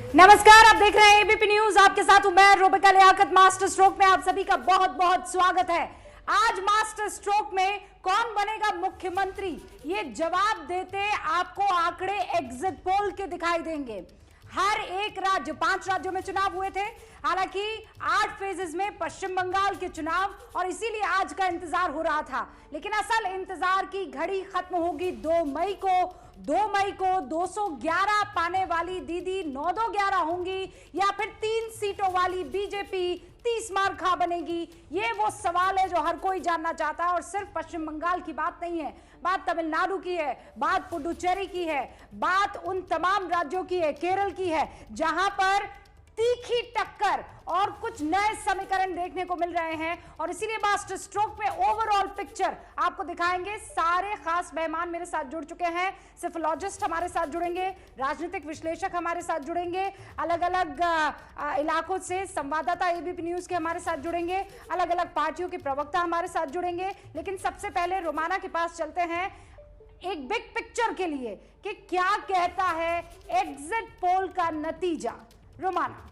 नमस्कार, आप देख रहे हैं एबीपी न्यूज। आपके साथ हूं मैं रुबिका लियाकत। मास्टर स्ट्रोक में आप सभी का बहुत बहुत स्वागत है। आज मास्टर स्ट्रोक में कौन बनेगा मुख्यमंत्री, ये जवाब देते आपको आंकड़े एग्जिट पोल के दिखाई देंगे। हर एक राज्य, 5 राज्यों में चुनाव हुए थे, हालांकि 8 फेजेस में पश्चिम बंगाल के चुनाव, और इसीलिए आज का इंतजार हो रहा था। लेकिन असल इंतजार की घड़ी खत्म होगी 2 मई को। 2 मई को 211 पाने वाली दीदी 9-2-11 होंगी, या फिर 3 सीटों वाली बीजेपी 30 मार खा बनेगी। ये वो सवाल है जो हर कोई जानना चाहता है। और सिर्फ पश्चिम बंगाल की बात नहीं है, बात तमिलनाडु की है, बात पुडुचेरी की है, बात उन तमाम राज्यों की है, केरल की है, जहां पर तीखी टक्कर और कुछ नए समीकरण देखने को मिल रहे हैं। और इसीलिए मास्टर स्ट्रोक में ओवरऑल पिक्चर आपको दिखाएंगे। सारे खास मेहमान मेरे साथ जुड़ चुके हैं। सिफोलॉजिस्ट हमारे साथ जुड़ेंगे, राजनीतिक विश्लेषक हमारे साथ जुड़ेंगे, अलग अलग इलाकों से संवाददाता एबीपी न्यूज के हमारे साथ जुड़ेंगे, अलग अलग पार्टियों के प्रवक्ता हमारे साथ जुड़ेंगे। लेकिन सबसे पहले रोमाना के पास चलते हैं एक बिग पिक्चर के लिए कि क्या कहता है एग्जिट पोल का नतीजा। रोमाना।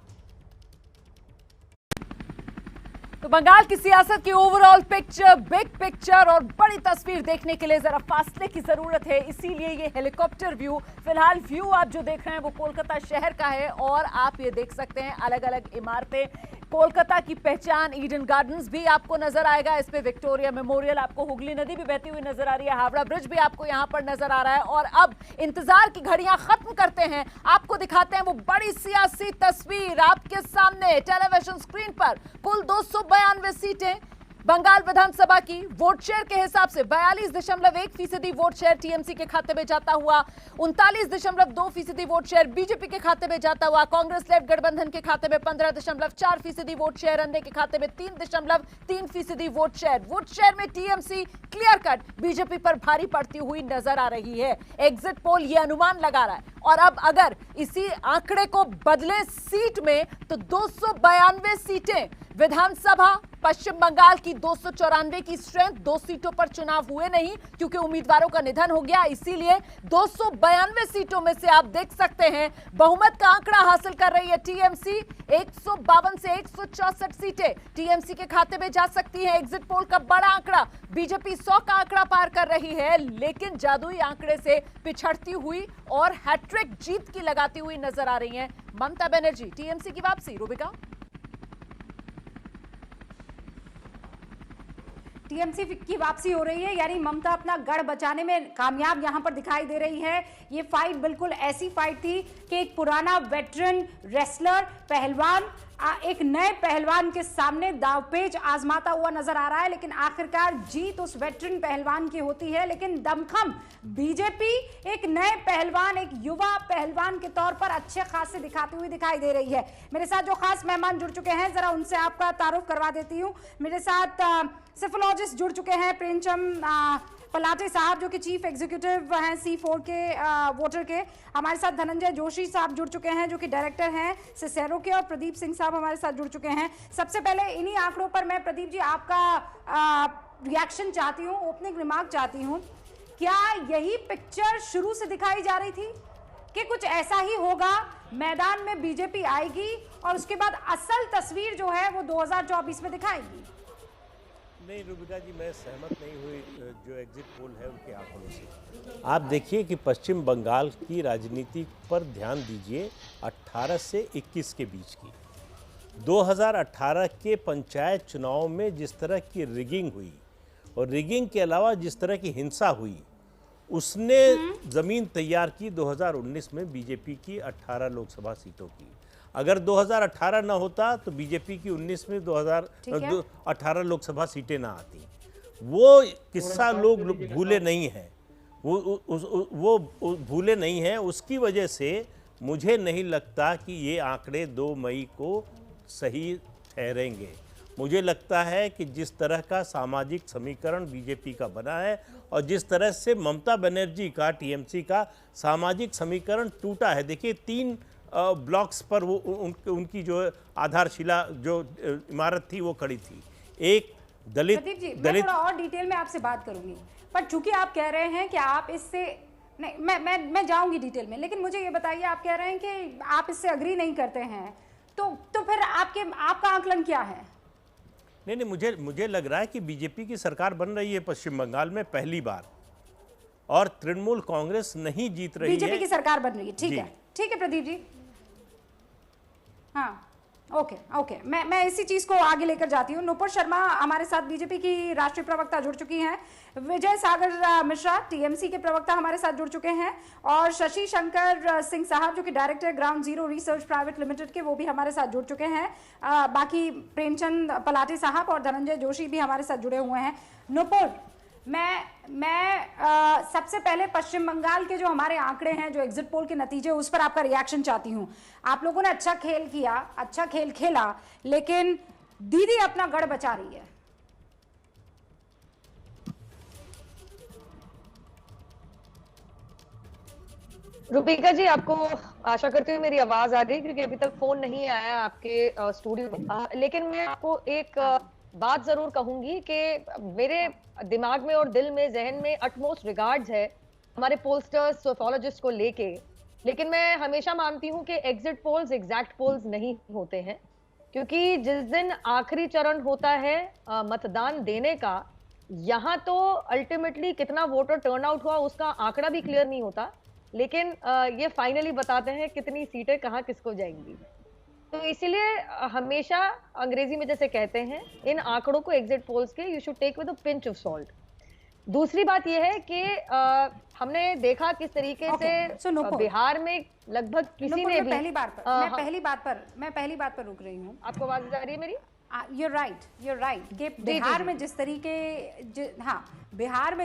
तो बंगाल की सियासत की ओवरऑल पिक्चर, बिग पिक्चर और बड़ी तस्वीर देखने के लिए जरा फासले की जरूरत है। इसीलिए ये हेलीकॉप्टर व्यू, फिलहाल व्यू आप जो देख रहे हैं वो कोलकाता शहर का है। और आप ये देख सकते हैं अलग अलग इमारतें, कोलकाता की पहचान ईडन गार्डन्स भी आपको नजर आएगा। इस पे विक्टोरिया मेमोरियल, आपको हुगली नदी भी बहती हुई नजर आ रही है, हावड़ा ब्रिज भी आपको यहाँ पर नजर आ रहा है। और अब इंतजार की घड़ियां खत्म करते हैं, आपको दिखाते हैं वो बड़ी सियासी तस्वीर आपके सामने टेलीविजन स्क्रीन पर। कुल 292 सीटें बंगाल विधानसभा की, वोट शेयर के हिसाब से 42.1% वोट शेयर टीएमसी के खाते में जाता हुआ, 39.2% वोट शेयर बीजेपी के खाते में जाता हुआ, कांग्रेस लेफ्ट गठबंधन के खाते में 15.4% वोट शेयर, अन्य के खाते में 3.3% वोट शेयर। वोट शेयर में टीएमसी क्लियर कट बीजेपी पर भारी पड़ती हुई नजर आ रही है। एग्जिट पोल ये अनुमान लगा रहा है। और अब अगर इसी आंकड़े को बदले सीट में तो 292 सीटें विधानसभा, पश्चिम बंगाल की 294 की स्ट्रेंथ। 2 सीटों पर चुनाव हुए नहीं क्योंकि उम्मीदवारों का निधन हो गया, इसीलिए 292 सीटों में से आप देख सकते हैं बहुमत का आंकड़ा हासिल कर रही है टीएमसी। 152 से 164 सीटें टीएमसी के खाते में जा सकती हैं। एग्जिट पोल का बड़ा आंकड़ा, बीजेपी 100 का आंकड़ा पार कर रही है, लेकिन जादुई आंकड़े से पिछड़ती हुई और हैट्रिक जीत की लगाती हुई नजर आ रही हैं ममता बनर्जी। टीएमसी की वापसी, रुबिका। टीएमसी की वापसी हो रही है, यानी ममता अपना गढ़ बचाने में कामयाब यहां पर दिखाई दे रही है। ये फाइट बिल्कुल ऐसी फाइट थी कि एक पुराना वेटरन रेसलर, पहलवान एक नए पहलवान के सामने दावपेच आजमाता हुआ नजर आ रहा है। लेकिन आखिरकार जीत उस वेटरन पहलवान की होती है। लेकिन दमखम बीजेपी एक नए पहलवान, एक युवा पहलवान के तौर पर अच्छे खासे दिखाती हुई दिखाई दे रही है। मेरे साथ जो खास मेहमान जुड़ चुके हैं, जरा उनसे आपका तारुफ करवा देती हूँ। मेरे साथ सिफोलॉजिस्ट जुड़ चुके हैं, प्रेमचंद पलाटे साहब जो कि चीफ एग्जीक्यूटिव हैं C4 के वोटर के। हमारे साथ धनंजय जोशी साहब जुड़ चुके हैं जो कि डायरेक्टर हैं सिसेरो के, और प्रदीप सिंह साहब हमारे साथ जुड़ चुके हैं। सबसे पहले इन्हीं आंकड़ों पर मैं प्रदीप जी आपका रिएक्शन चाहती हूँ, ओपनिंग रिमार्क चाहती हूँ। क्या यही पिक्चर शुरू से दिखाई जा रही थी कि कुछ ऐसा ही होगा, मैदान में बीजेपी आएगी और उसके बाद असल तस्वीर जो है वो 2024 में दिखाएगी? नहीं रुबिका जी, मैं सहमत नहीं हुई जो एग्जिट पोल है उनके आंकड़ों से। आप देखिए कि पश्चिम बंगाल की राजनीति पर ध्यान दीजिए, 18 से 21 के बीच की 2018 के पंचायत चुनाव में जिस तरह की रिगिंग हुई और रिगिंग के अलावा जिस तरह की हिंसा हुई, उसने जमीन तैयार की 2019 में बीजेपी की 18 लोकसभा सीटों की। अगर 2018 ना होता तो बीजेपी की 19 में 2018 लोकसभा सीटें ना आती। वो किस्सा लोग भूले नहीं हैं, वो भूले नहीं हैं। उसकी वजह से मुझे नहीं लगता कि ये आंकड़े 2 मई को सही ठहरेंगे। मुझे लगता है कि जिस तरह का सामाजिक समीकरण बीजेपी का बना है और जिस तरह से ममता बनर्जी का, टीएमसी का सामाजिक समीकरण टूटा है। देखिए 3 ब्लॉक्स पर वो उनकी जो आधारशिला, जो इमारत थी वो खड़ी थी। एक दलित मैं थोड़ा और डिटेल में आपसे बात करूंगी, पर चूंकि आप कह रहे हैं कि आप इससे नहीं, मैं जाऊंगी डिटेल में, लेकिन मुझे ये बताइए, आप कह रहे हैं कि आप इससे अग्री नहीं करते हैं, तो फिर आपका आकलन क्या है? नहीं, मुझे लग रहा है कि बीजेपी की सरकार बन रही है पश्चिम बंगाल में पहली बार, और तृणमूल कांग्रेस नहीं जीत रही है। बीजेपी की सरकार बन रही है, ठीक जी। है, ठीक है प्रदीप जी। हाँ, ओके, मैं इसी चीज को आगे लेकर जाती हूँ। नुपुर शर्मा हमारे साथ बीजेपी की राष्ट्रीय प्रवक्ता जुड़ चुकी हैं, विजय सागर मिश्रा टीएमसी के प्रवक्ता हमारे साथ जुड़ चुके हैं, और शशि शंकर सिंह साहब जो कि director ground zero research private limited के, वो भी हमारे साथ जुड़ चुके हैं। बाकी प्रेमचंद पलाटे साहब और धनंजय जोशी भी हमारे साथ जुड़े हुए हैं। नुपुर, मैं सबसे पहले पश्चिम बंगाल के जो हमारे आंकड़े हैं, जो एग्जिट पोल के नतीजे, उस पर आपका रिएक्शन चाहती हूं। आप लोगों ने अच्छा खेल किया, अच्छा खेल खेला, लेकिन दीदी अपना गढ़ बचा रही है। रुबिका जी, आपको आशा करती हूँ मेरी आवाज आ रही है, क्योंकि अभी तक फोन नहीं आया आपके स्टूडियो में। लेकिन मैं आपको एक बात जरूर कहूंगी कि मेरे दिमाग में और दिल में, जहन में अटमोस्ट रिगार्ड्स है हमारे पोलस्टर्स, सोफोलॉजिस्ट को लेके। लेकिन मैं हमेशा मानती हूँ कि एग्जिट पोल्स एग्जैक्ट पोल्स नहीं होते हैं, क्योंकि जिस दिन आखिरी चरण होता है मतदान देने का, यहाँ तो अल्टीमेटली कितना वोटर टर्नआउट हुआ उसका आंकड़ा भी क्लियर नहीं होता, लेकिन ये फाइनली बताते हैं कितनी सीटें कहाँ किसको जाएंगी। तो इसीलिए हमेशा अंग्रेजी में जैसे कहते हैं, इन आंकड़ों को एग्जिट पोल्स के you should take with a pinch of salt. दूसरी बात यह है कि हमने देखा किस तरीके से बिहार में लगभग किसी ने भी पहली बात पर रुक रही हूँ। आपको आवाज आ रही है मेरी? You're right कि बिहार में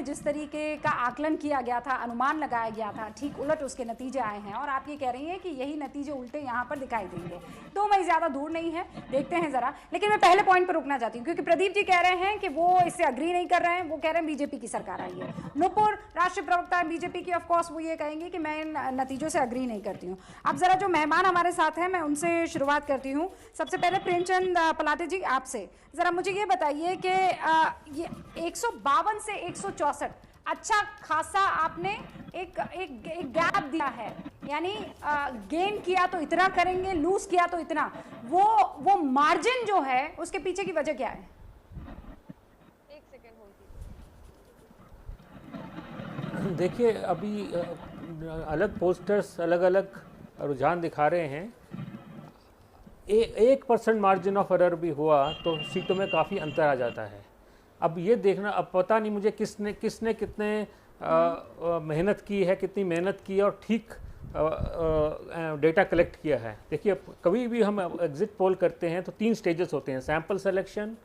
जिस तरीके का आकलन किया गया था, अनुमान लगाया गया था, ठीक उलट उसके नतीजे आए हैं, और आप ये कह रही हैं कि यही नतीजे उल्टे यहाँ पर दिखाई देंगे। तो मैं ज़्यादा दूर नहीं है, देखते हैं ज़रा। लेकिन मैं पहले पॉइंट पर रुकना चाहती हूँ, क्योंकि प्रदीप जी कह रहे हैं कि वो इससे अग्री नहीं कर रहे हैं, वो कह रहे हैं बीजेपी की सरकार आई है। नुपुर राष्ट्रीय प्रवक्ता बीजेपी की, ऑफकोर्स वो ये कहेंगे कि मैं इन नतीजों से अग्री नहीं करती हूँ। अब ज़रा जो मेहमान हमारे साथ हैं, मैं उनसे शुरुआत करती हूँ। सबसे पहले प्रेमचंद पलाटे जी, आपसे जरा मुझे ये बताइए कि ये 152 से 164 अच्छा खासा आपने एक गैप दिया है, यानी गेन किया तो इतना करेंगे, लूज किया तो इतना, वो मार्जिन जो है उसके पीछे की वजह क्या है? एक सेकंड होल्ड। देखिए, अभी अलग पोस्टर्स अलग अलग रुझान दिखा रहे हैं। 1% मार्जिन ऑफ एरर भी हुआ तो सीटों में काफ़ी अंतर आ जाता है। अब ये देखना, अब पता नहीं मुझे किसने कितने मेहनत की है, कितनी मेहनत की है और ठीक डेटा कलेक्ट किया है। देखिए, कभी भी हम एग्जिट पोल करते हैं तो 3 स्टेजेस होते हैं: सैंपल सिलेक्शन,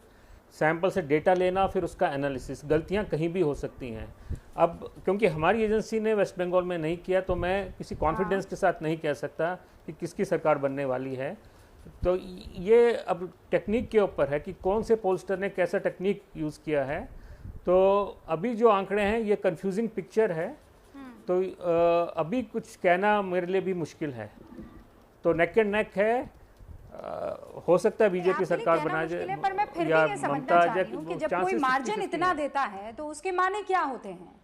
सैंपल से डेटा लेना, फिर उसका एनालिसिस। गलतियां कहीं भी हो सकती हैं। अब क्योंकि हमारी एजेंसी ने वेस्ट बंगाल में नहीं किया, तो मैं किसी कॉन्फिडेंस के साथ नहीं कह सकता कि किसकी सरकार बनने वाली है। तो ये अब टेक्निक के ऊपर है कि कौन से पोलस्टर ने कैसा टेक्निक यूज़ किया है। तो अभी जो आंकड़े हैं ये कंफ्यूजिंग पिक्चर है, तो अभी कुछ कहना मेरे लिए भी मुश्किल है। तो नेक एंड नेक है। हो सकता है बीजेपी सरकार बना जाए, पर मैं फिर भी ये समझना चाह रही हूँ कि जब कोई मार्जिन इतना देता है तो उसके माने क्या होते हैं?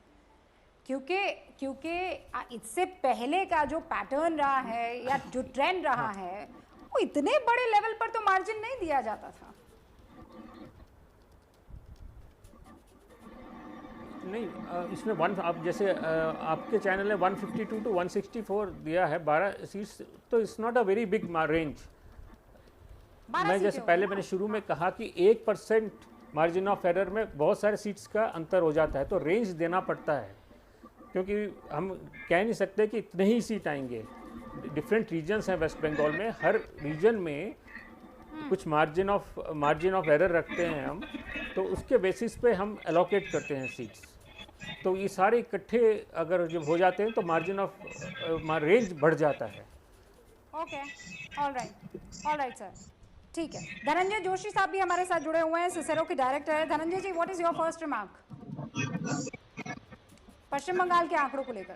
क्योंकि इससे पहले का जो पैटर्न रहा है या जो ट्रेंड रहा है, वो इतने बड़े लेवल पर तो मार्जिन नहीं दिया जाता था। नहीं, इसमें आप जैसे आपके चैनल ने 152 to 164 दिया है, 12 सीट्स, तो it's not a very big range. मैं जैसे पहले मैंने शुरू में कहा कि 1% मार्जिन ऑफ एरर में बहुत सारे सीट्स का अंतर हो जाता है, तो रेंज देना पड़ता है, क्योंकि हम कह नहीं सकते कि इतने ही सीट आएंगे। डिफरेंट रीजन्स हैं वेस्ट बंगाल में, हर रीजन में कुछ मार्जिन ऑफ एरर रखते हैं हम, तो उसके बेसिस पे हम एलोकेट करते हैं सीट्स। तो ये सारे इकट्ठे अगर जब हो जाते हैं तो मार्जिन ऑफ रेंज बढ़ जाता है। ओके, ऑल राइट सर, ठीक है। धनंजय जोशी साहब भी हमारे साथ जुड़े हुए हैं, सिसेरो के डायरेक्टर है। Dhananjay ji, what is your first remark Paschim Bengal के आंकड़ों को लेकर?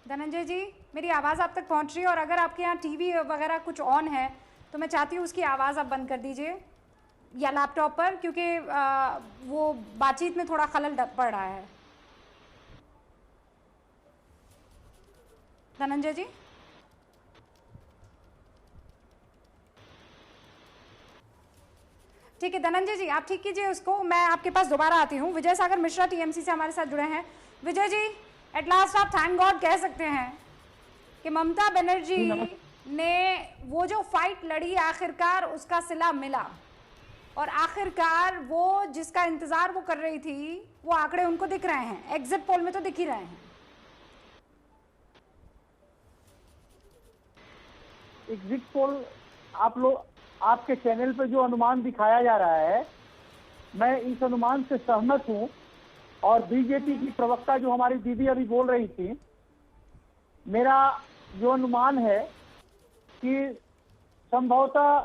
धनंजय जी, मेरी आवाज़ आप तक पहुंच रही है? और अगर आपके यहाँ टीवी वगैरह कुछ ऑन है तो मैं चाहती हूँ उसकी आवाज़ आप बंद कर दीजिए, या लैपटॉप पर, क्योंकि वो बातचीत में थोड़ा खलल पड़ रहा है। धनंजय जी, ठीक है धनंजय जी, आप ठीक कीजिए उसको, मैं आपके पास दोबारा आती हूँ। विजय सागर मिश्रा टीएमसी से हमारे साथ जुड़े हैं। विजय जी, एट लास्ट आप थैंक गॉड कह सकते हैं कि ममता बनर्जी ने वो जो फाइट लड़ी आखिरकार उसका सिला मिला, और आखिरकार वो जिसका इंतजार वो कर रही थी वो आंकड़े उनको दिख रहे हैं, एग्जिट पोल में तो दिख ही रहे हैं। एग्जिट पोल आप लोग, आपके चैनल पे जो अनुमान दिखाया जा रहा है, मैं इस अनुमान से सहमत हूं। और बीजेपी की प्रवक्ता जो हमारी दीदी अभी बोल रही थी, मेरा जो अनुमान है कि संभवतः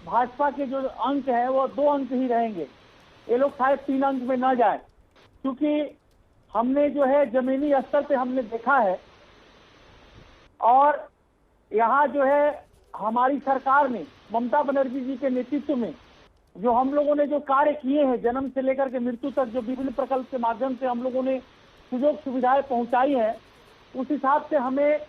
भाजपा के जो अंक हैं वो 2 अंक ही रहेंगे, ये लोग शायद 3 अंक में ना जाए, क्योंकि हमने जो है जमीनी स्तर पे हमने देखा है, और यहाँ जो है हमारी सरकार ने ममता बनर्जी जी के नेतृत्व में जो हम लोगों ने जो कार्य किए हैं, जन्म से लेकर के मृत्यु तक जो विभिन्न प्रकल्प के माध्यम से हम लोगों ने सुजोग सुविधाएं पहुंचाई है, उस हिसाब से हमें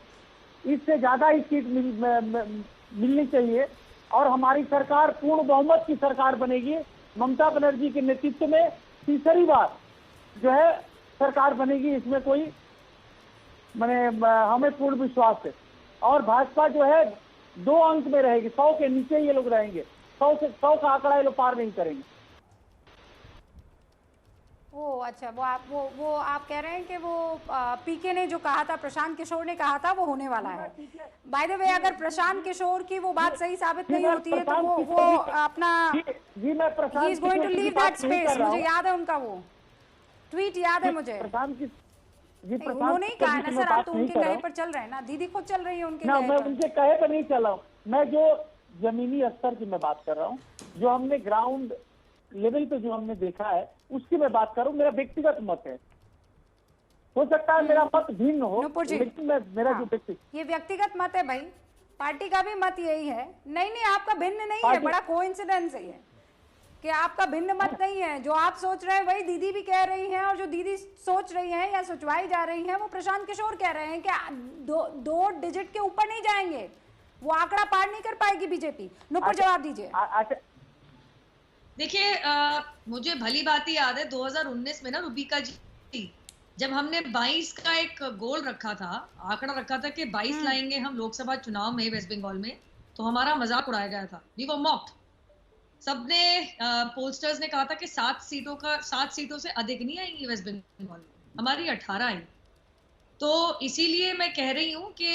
इससे ज्यादा ही सीट मिलनी चाहिए, और हमारी सरकार पूर्ण बहुमत की सरकार बनेगी। ममता बनर्जी के नेतृत्व में तीसरी बार जो है सरकार बनेगी, इसमें कोई हमें पूर्ण विश्वास है। और भाजपा जो है 2 अंक में रहेगी, 100 के नीचे ये लोग रहेंगे, 100 का आंकड़ा ये लोग पार नहीं करेंगे। ओ अच्छा, वो आप कह रहे हैं कि वो पीके ने जो कहा था, प्रशांत किशोर ने कहा था, वो होने वाला है। बाय द वे, अगर प्रशांत किशोर की वो बात सही साबित नहीं होती है तो वो अपना जी मैं ही is going to leave that space. मुझे याद है उनका वो ट्वीट याद है मुझे। उन्होंने ही कहा ना सर, आप तो उनके कहे पर चल रहे हैं ना, दीदी खुद चल रही है उनके ना, कहे मैं पर। उनके कहे पर नहीं चला हूँ, मैं जो जमीनी स्तर की मैं बात कर रहा हूँ, जो हमने ग्राउंड लेवल पे जो हमने देखा है उसकी मैं बात कर रहा हूँ। मेरा व्यक्तिगत मत है, हो सकता है मेरा मत भिन्न हो, लेकिन मेरा जो ये व्यक्तिगत मत है भाई, पार्टी का भी मत यही है। नहीं आपका भिन्न नहीं है, बड़ा कोइंसिडेंस है ये कि आपका भिन्न मत नहीं है। जो आप सोच रहे हैं वही दीदी भी कह रही हैं, और जो दीदी सोच रही हैं या सोचवाई जा रही हैं वो प्रशांत किशोर कह रहे हैं कि 2 डिजिट के ऊपर नहीं जाएंगे, वो आंकड़ा पार नहीं कर पाएगी बीजेपी। नुपुर जवाब दीजिए। देखिए, मुझे भली बात ही याद है 2019 में ना रूबिका जी, जब हमने 22 का एक गोल रखा था, आंकड़ा रखा था कि 22 लाएंगे हम लोकसभा चुनाव में वेस्ट बंगाल में, तो हमारा मजाक उड़ाया गया था, वी वर मॉक्ड। सबने पोलस्टर्स ने कहा था कि 7 सीटों से अधिक नहीं आएंगी वेस्ट बंगाल में, हमारी 18 आई। तो इसीलिए मैं कह रही हूँ कि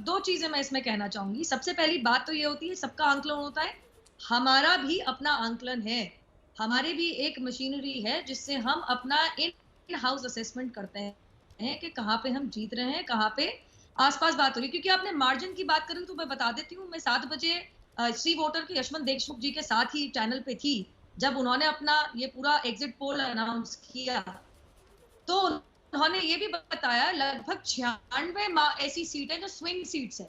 2 चीजें मैं इसमें कहना चाहूंगी। सबसे पहली बात तो ये होती है, सबका आंकलन होता है, हमारा भी अपना आंकलन है, हमारी भी एक मशीनरी है जिससे हम अपना इन हाउस असेसमेंट करते हैं कि कहाँ पे हम जीत रहे हैं, कहाँ पे आसपास बात हो रही है। क्योंकि आपने मार्जिन की बात करी तो मैं बता देती हूँ, मैं 7 बजे सी वोटर की यशवंत देशमुख जी के साथ ही चैनल पे थी जब उन्होंने अपना ये पूरा एग्जिट पोल अनाउंस किया, तो उन्होंने ये भी बताया लगभग 96 ऐसी सीटें जो स्विंग सीट्स है,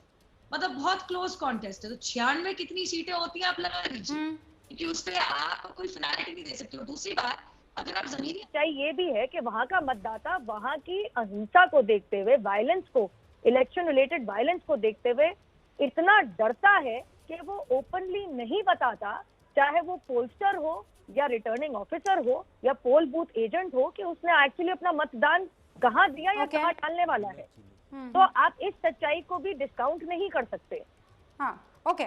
मतलब बहुत क्लोज कॉन्टेस्ट है। तो 96 कितनी सीटें होती हैं आप लगा लीजिए, क्योंकि उस पे आप कोई फिनालिटी नहीं दे सकते हो। दूसरी बात, अगर आप जमीनी सच्चाई ये भी है कि वहाँ का मतदाता वहाँ की अहिंसा को देखते हुए, वायलेंस को, इलेक्शन रिलेटेड वायलेंस को देखते हुए इतना डरता है कि वो ओपनली नहीं बताता, चाहे वो पोलस्टर हो या रिटर्निंग ऑफिसर हो या पोल बूथ एजेंट हो, कि उसने एक्चुअली अपना मतदान कहाँ दिया या कहाँ डालने वाला है। तो आप इस सच्चाई को भी डिस्काउंट नहीं कर सकते। हाँ, ओके,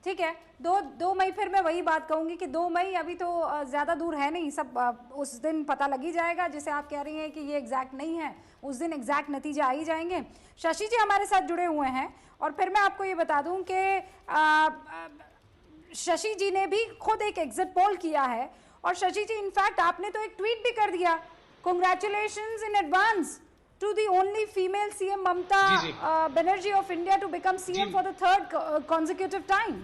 ठीक है। 2 मई फिर मैं वही बात कहूंगी कि 2 मई अभी तो ज्यादा दूर है नहीं, सब उस दिन पता लगी जाएगा। जैसे आप कह रही हैं कि ये एग्जैक्ट नहीं है, उस दिन एग्जैक्ट नतीजे आ ही जाएंगे। शशि जी हमारे साथ जुड़े हुए हैं, और फिर मैं आपको ये बता दूं कि शशि जी ने भी खुद एक एग्जिट पोल किया है, और शशि जी इनफैक्ट आपने तो एक ट्वीट भी कर दिया, congratulations in advance to the only female CM Mamta Banerjee of India to become CM for the 3rd consecutive time.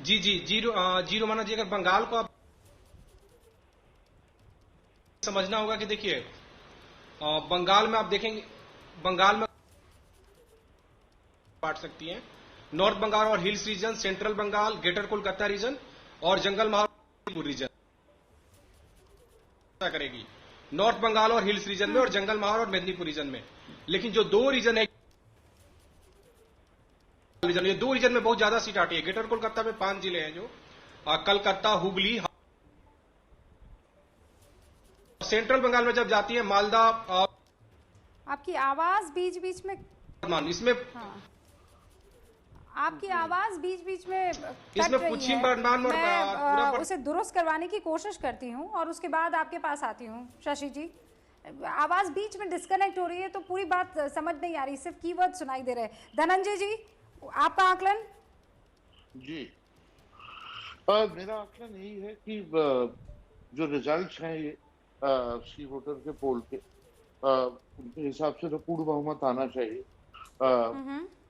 जी जी जीरो जीरो माना जी। अगर बंगाल को आप समझना होगा कि देखिए बंगाल में आप देखेंगे, बंगाल में बांट सकती हैं नॉर्थ बंगाल और hills region, central Bengal, greater Kolkata region और जंगल महाल रीजन करेगी। नॉर्थ बंगाल और हिल्स रीजन में और जंगल महाल और मेदिनीपुर रीजन में। लेकिन जो दो रीजन है, ये दो रीजन में बहुत ज्यादा सीट आती है। ग्रेटर कोलकाता में 5 जिले हैं जो कलकत्ता, हुबली। सेंट्रल बंगाल में जब जाती है मालदा, आपकी आवाज बीच बीच में इसमें आपकी आवाज बीच बीच में कट इसमें रही पश्चिम है। बर्धमान और मैं उसे दुरुस्त करवाने की कोशिश करती हूँ और उसके बाद आपके पास आती हूँ। शशि जी, आवाज बीच में डिस्कनेक्ट हो रही है तो पूरी बात समझ नहीं आ रही, सिर्फ कीवर्ड सुनाई दे रहे हैं। धनंजय जी, आपका आकलन? जी मेरा आकलन यही है कि जो रिजल्ट्स हैं ये सी वोटर के पोल के उनके हिसाब से तो पूर्ण बहुमत आना चाहिए।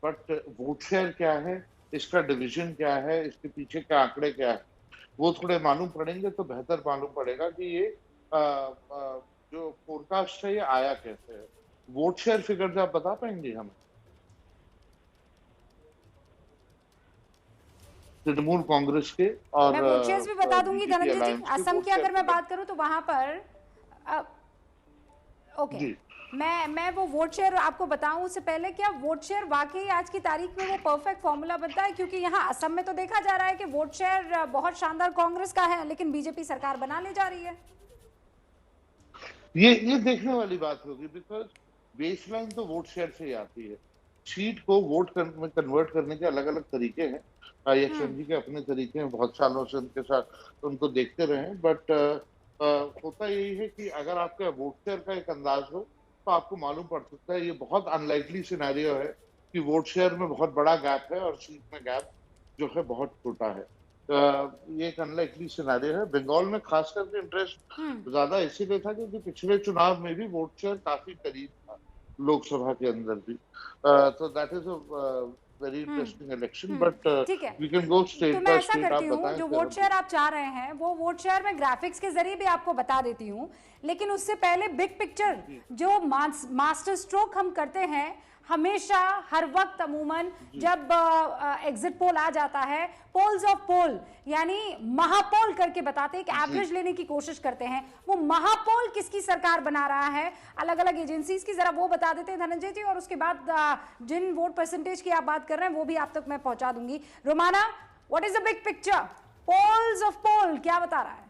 बट वोट शेयर क्या है, इसका डिवीजन क्या है, इसके पीछे के आंकड़े क्या है, वो थोड़े मालूम पड़ेंगे तो बेहतर मालूम पड़ेगा कि ये जो फोरकास्ट है ये आया कैसे है। वोट शेयर फिगर्स आप बता पाएंगे हमें? तृणमूल कांग्रेस के और मैं वोट शेयर्स भी बता दूंगी धनंजय जी। असम की अगर मैं बात करूं तो वहां पर ओके मैं वो वोट शेयर आपको बताऊं उससे पहले, क्या वोट शेयर वाकई आज की तारीख में वो परफेक्ट फॉर्मूला बनता है? क्योंकि यहाँ असम में तो देखा जा रहा है कि वोट शेयर बहुत शानदार कांग्रेस का है, लेकिन बीजेपी सरकार बना ले जा रही है। ये देखने वाली बात होगी, बिकॉज बेसलाइन तो वोट शेयर से ही आती है। सीट को वोट में कन्वर्ट करने के अलग अलग तरीके हैं। एक्शन जी के अपने तरीके हैं, बहुत सालों से उनके साथ उनको देखते रहे हैं। बट होता यही है कि अगर आपका वोट शेयर का एक अंदाज हो तो आपको मालूम पड़ सकता है। ये बहुत अनलाइकली सिनेरियो है कि वोट शेयर में बहुत बड़ा गैप है और सीट में गैप जो है बहुत छोटा है। ये एक अनलाइकली सिनेरियो है। बंगाल में खास करके इंटरेस्ट ज्यादा इसीलिए था क्योंकि पिछले चुनाव में भी वोट शेयर काफी करीब था लोकसभा के अंदर भी। तो that is a very interesting election. But we can go state by state. आप बताएं जो वोट शेयर आप चाह रहे हैं वो वोट शेयर में ग्राफिक्स के जरिए भी आपको बता देती हूँ, लेकिन उससे पहले बिग पिक्चर जो मास्टर स्ट्रोक हम करते हैं हमेशा हर वक्त अमूमन जब एग्जिट पोल आ जाता है, पोल्स ऑफ पोल यानी महापोल करके बताते हैं, एक एवरेज लेने की कोशिश करते हैं। वो महापोल किसकी सरकार बना रहा है, अलग अलग एजेंसीज की, जरा वो बता देते हैं धनंजय जी, और उसके बाद जिन वोट परसेंटेज की आप बात कर रहे हैं वो भी आप तक मैं पहुंचा दूंगी। Romana, what is the big picture? Polls of poll क्या बता रहा है?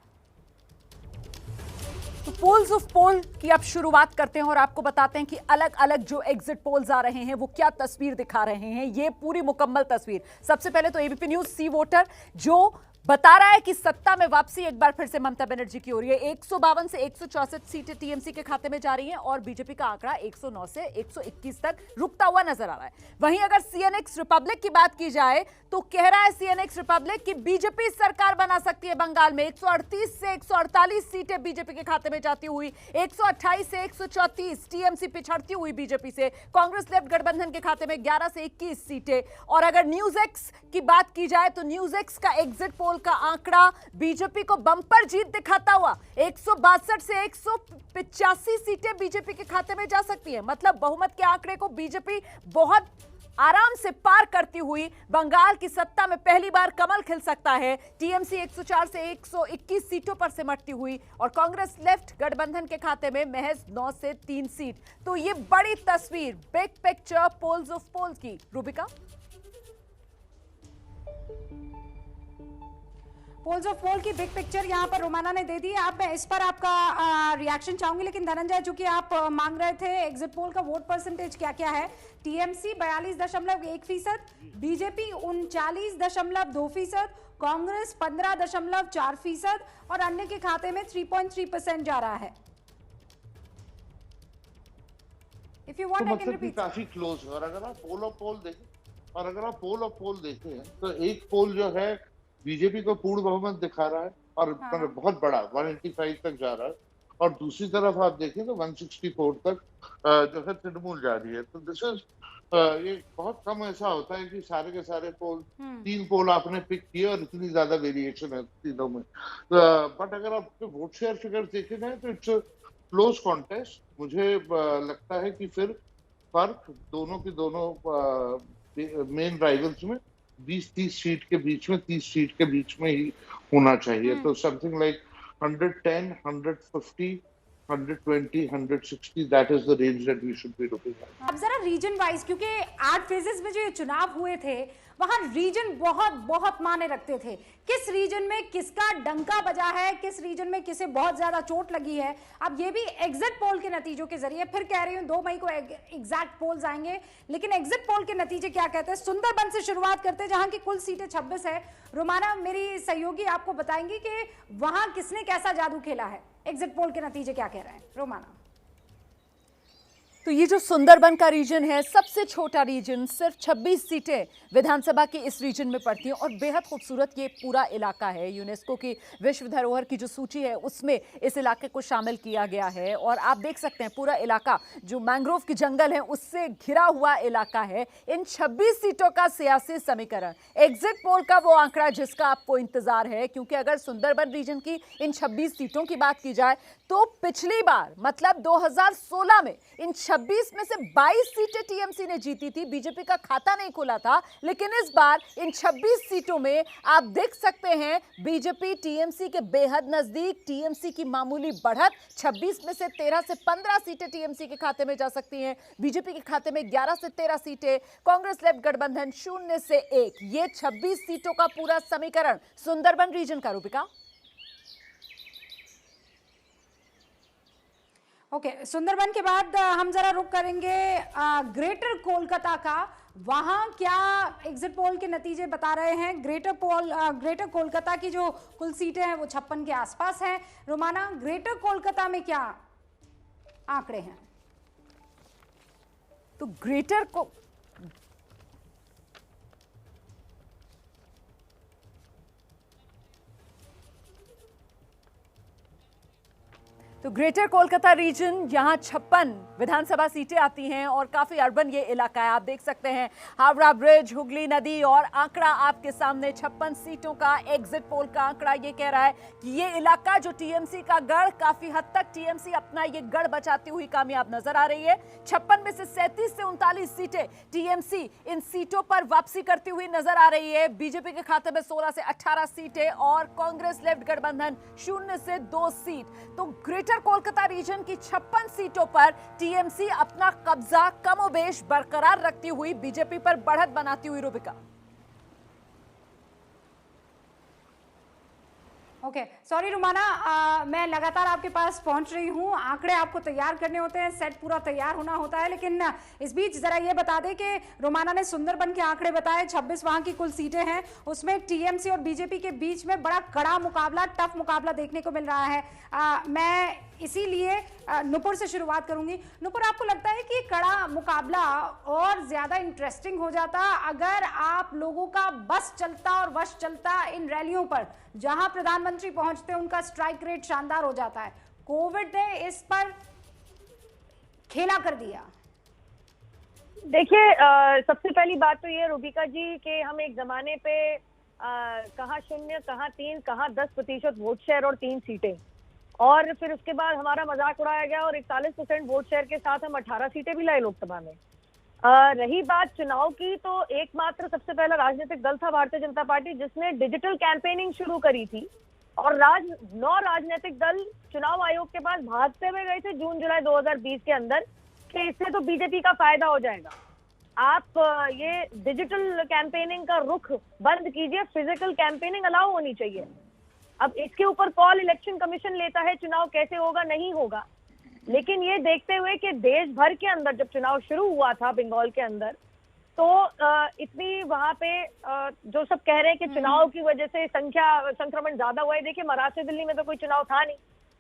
तो पोल्स ऑफ पोल की अब शुरुआत करते हैं और आपको बताते हैं कि अलग अलग जो एग्जिट पोल्स आ रहे हैं वो क्या तस्वीर दिखा रहे हैं। ये पूरी मुकम्मल तस्वीर। सबसे पहले तो एबीपी न्यूज सी वोटर जो बता रहा है कि सत्ता में वापसी एक बार फिर से ममता बनर्जी की हो रही है। 152 से 164 सीटें टीएमसी के खाते में जा रही हैं और बीजेपी का आंकड़ा 109 से 121 तक रुकता हुआ नजर आ रहा है। वहीं अगर सीएनएक्स रिपब्लिक की बात की जाए तो कह रहा है सीएनएक्स रिपब्लिक कि बीजेपी सरकार बना सकती है बंगाल में। 138 से 148 सीटें बीजेपी के खाते में जाती हुई, 128 से 134 टीएमसी पिछड़ती हुई बीजेपी से, कांग्रेस लेफ्ट गठबंधन के खाते में 11 से 21 सीटें। और अगर न्यूज एक्स की बात की जाए तो न्यूज एक्स का एग्जिट पोल का आंकड़ा बीजेपी को बंपर जीत दिखाता हुआ 162 से 185 सीटें बीजेपी के खाते में जा सकती है। मतलब बहुमत के आंकड़े को बीजेपी बहुत आराम से पार करती हुई बंगाल की सत्ता में पहली बार कमल खिल सकता है। टीएमसी 104 से 121 सीटों पर सिमटती हुई और कांग्रेस लेफ्ट गठबंधन के खाते में महज 9 से 3 सीट। तो ये बड़ी तस्वीर, बिग पिक्चर पोल्स ऑफ पोल की। रूबिका, पोल्स ऑफ पोल की बिग पिक्चर यहाँ पर रोमाना ने दे दी। आप मैं इस पर आपका रिएक्शन चाहूंगी, लेकिन धनंजय चूंकि आप मांग रहे थे एग्जिट पोल का वोट परसेंटेज क्या क्या है, टीएमसी 42.1%, बीजेपी 39.2%, कांग्रेस 15.4% और अन्य के खाते में 3.3% जा रहा है। If you want I can repeat. काफी क्लोज है। और अगर आप पोल ऑफ पोल देखें तो एक पोल जो है बीजेपी को पूर्ण बहुमत दिखा रहा है और बहुत बड़ा 185 तक जा रहा है, और दूसरी तरफ आप देखें तो 164 तक जो है तृणमूल जा रही है। तो दिस इज ये बहुत कम ऐसा होता है कि सारे के सारे पोल 3 पोल आपने पिक किए और इतनी ज्यादा वेरिएशन है तीनों में। बट अगर आप वोट शेयर फिगर देखे जाए तो इट्स क्लोज कॉन्टेस्ट। मुझे लगता है कि फिर फर्क दोनों के दोनों मेन राइवल्स में 20-30 सीट के बीच में, 30 सीट के बीच में ही होना चाहिए। तो something like 110, 150, 120, 160, that is the range that we should be looking at. अब जरा रीजन वाइज, क्योंकि 8 फेजेस में जो ये चुनाव हुए थे वहां रीजन बहुत बहुत माने रखते थे। किस रीजन में किसका डंका बजा है, किस रीजन में किसे बहुत ज्यादा चोट लगी है। अब ये भी एग्जिट पोल के नतीजों के जरिए, फिर कह रही हूँ 2 मई को एग्जैक्ट पोल्स आएंगे, लेकिन एग्जिट पोल के नतीजे क्या कहते हैं। सुंदरबन से शुरुआत करते हैं जहां की कुल सीटें 26 है। रोमाना मेरी सहयोगी आपको बताएंगी कि वहां किसने कैसा जादू खेला है। एग्जिट पोल के नतीजे क्या कह रहे हैं, रोमाना। तो ये जो सुंदरबन का रीजन है, सबसे छोटा रीजन, सिर्फ 26 सीटें विधानसभा की इस रीजन में पड़ती हैं और बेहद खूबसूरत ये पूरा इलाका है। यूनेस्को की विश्व धरोहर की जो सूची है उसमें इस इलाके को शामिल किया गया है और आप देख सकते हैं पूरा इलाका जो मैंग्रोव के जंगल है उससे घिरा हुआ इलाका है। इन 26 सीटों का सियासी समीकरण, एग्जिट पोल का वो आंकड़ा जिसका आपको इंतजार है, क्योंकि अगर सुंदरबन रीजन की इन 26 सीटों की बात की जाए तो पिछली बार मतलब 2016 में इन 26 में से 22 सीटें टीएमसी ने जीती थी। बीजेपी का खाता नहीं खुला था, लेकिन इस बार इन 26 सीटों में आप देख सकते हैं बीजेपी टीएमसी के बेहद नजदीक। टीएमसी की मामूली बढ़त, 26 में से 13 से 15 सीटें टीएमसी के खाते में जा सकती हैं। बीजेपी के खाते में 11 से 13 सीटें, कांग्रेस लेफ्ट गठबंधन 0 से 1। ये 26 सीटों का पूरा समीकरण सुंदरबन रीजन का। रूपिका। ओके, सुंदरबन के बाद हम जरा रुक करेंगे ग्रेटर कोलकाता का। वहां क्या एग्जिट पोल के नतीजे बता रहे हैं। ग्रेटर कोलकाता की जो कुल सीटें हैं वो 56 के आसपास हैं। रोमाना, ग्रेटर कोलकाता में क्या आंकड़े हैं। तो ग्रेटर को ग्रेटर कोलकाता रीजन, यहाँ 56 विधानसभा सीटें आती हैं और काफी अर्बन ये इलाका है। आप देख सकते हैं हावड़ा ब्रिज, हुगली नदी और आंकड़ा आपके सामने 56 सीटों का एग्जिट पोल का आंकड़ा ये कह रहा है कि ये इलाका जो टीएमसी का गढ़, काफी हद तक टीएमसी अपना ये गढ़ बचाती हुई कामयाब नजर आ रही है। 56 में से 37 से 39 सीटें टीएमसी इन सीटों पर वापसी करती हुई नजर आ रही है। बीजेपी के खाते में 16 से 18 सीटें और कांग्रेस लेफ्ट गठबंधन 0 से 2 सीट। तो ग्रेटर कोलकाता रीजन की 56 सीटों पर टीएमसी अपना कब्जा कमोबेश बरकरार रखती हुई बीजेपी पर बढ़त बनाती हुई। रूबिका। ओके, सॉरी रुमाना, मैं लगातार आपके पास पहुंच रही हूं। आंकड़े आपको तैयार करने होते हैं, सेट पूरा तैयार होना होता है, लेकिन इस बीच जरा ये बता दें कि रुमाना ने सुंदरबन के आंकड़े बताए। 26 वहां की कुल सीटें हैं, उसमें टीएमसी और बीजेपी के बीच में बड़ा कड़ा मुकाबला, टफ मुकाबला देखने को मिल रहा है। मैं इसीलिए नुपुर से शुरुआत करूंगी। नुपुर, आपको लगता है कि कड़ा मुकाबला और ज्यादा इंटरेस्टिंग हो जाता अगर आप लोगों का बस चलता और वश चलता इन रैलियों पर, जहां प्रधानमंत्री पहुंचते हैं उनका स्ट्राइक रेट शानदार हो जाता है। कोविड ने इस पर खेला कर दिया। देखिए, सबसे पहली बात तो ये रूबिका जी कि हम एक जमाने पे कहाँ 0, कहाँ 3, कहाँ 10% वोट शेयर और 3 सीटें, और फिर उसके बाद हमारा मजाक उड़ाया गया और 41% वोट शेयर के साथ हम 18 सीटें भी लाए लोकसभा में। रही बात चुनाव की, तो एकमात्र सबसे पहला राजनीतिक दल था भारतीय जनता पार्टी जिसने डिजिटल कैंपेनिंग शुरू करी थी, और 9 राजनीतिक दल चुनाव आयोग के पास भागते हुए गए थे जून जुलाई 2020 के अंदर कि इससे तो बीजेपी का फायदा हो जाएगा, आप ये डिजिटल कैंपेनिंग का रुख बंद कीजिए, फिजिकल कैंपेनिंग अलाउ होनी चाहिए। अब इसके ऊपर कॉल इलेक्शन कमीशन लेता है, चुनाव कैसे होगा नहीं होगा, लेकिन ये देखते हुए कि देश भर के अंदर जब चुनाव शुरू हुआ था बंगाल के अंदर, तो इतनी वहां पे जो सब कह रहे हैं कि चुनाव की वजह से संक्रमण ज्यादा हुआ है। देखिए, महाराष्ट्र दिल्ली में तो कोई चुनाव था नहीं,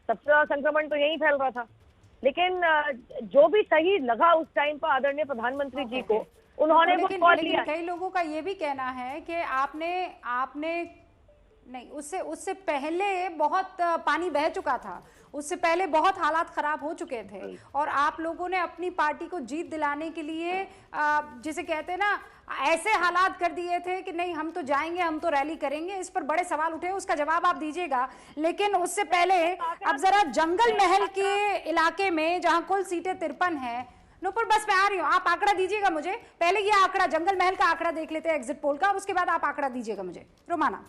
सबसे ज्यादा संक्रमण तो यही फैल रहा था, लेकिन जो भी सही लगा उस टाइम पर आदरणीय प्रधानमंत्री जी को, उन्होंने वो कॉल लिया। कई लोगों का ये भी कहना है कि आपने नहीं, उससे पहले बहुत पानी बह चुका था, उससे पहले बहुत हालात खराब हो चुके थे और आप लोगों ने अपनी पार्टी को जीत दिलाने के लिए जिसे कहते हैं ना, ऐसे हालात कर दिए थे कि नहीं हम तो जाएंगे, हम तो रैली करेंगे। इस पर बड़े सवाल उठे, उसका जवाब आप दीजिएगा। लेकिन उससे पहले अब जरा जंगल महल के इलाके में जहां कुल सीटें 53 है, नूपुर बस मैं आ रही हूँ, आप आंकड़ा दीजिएगा मुझे। पहले ये आंकड़ा जंगल महल का आंकड़ा देख लेते हैं एग्जिट पोल का, उसके बाद आप आंकड़ा दीजिएगा मुझे। रोमाना,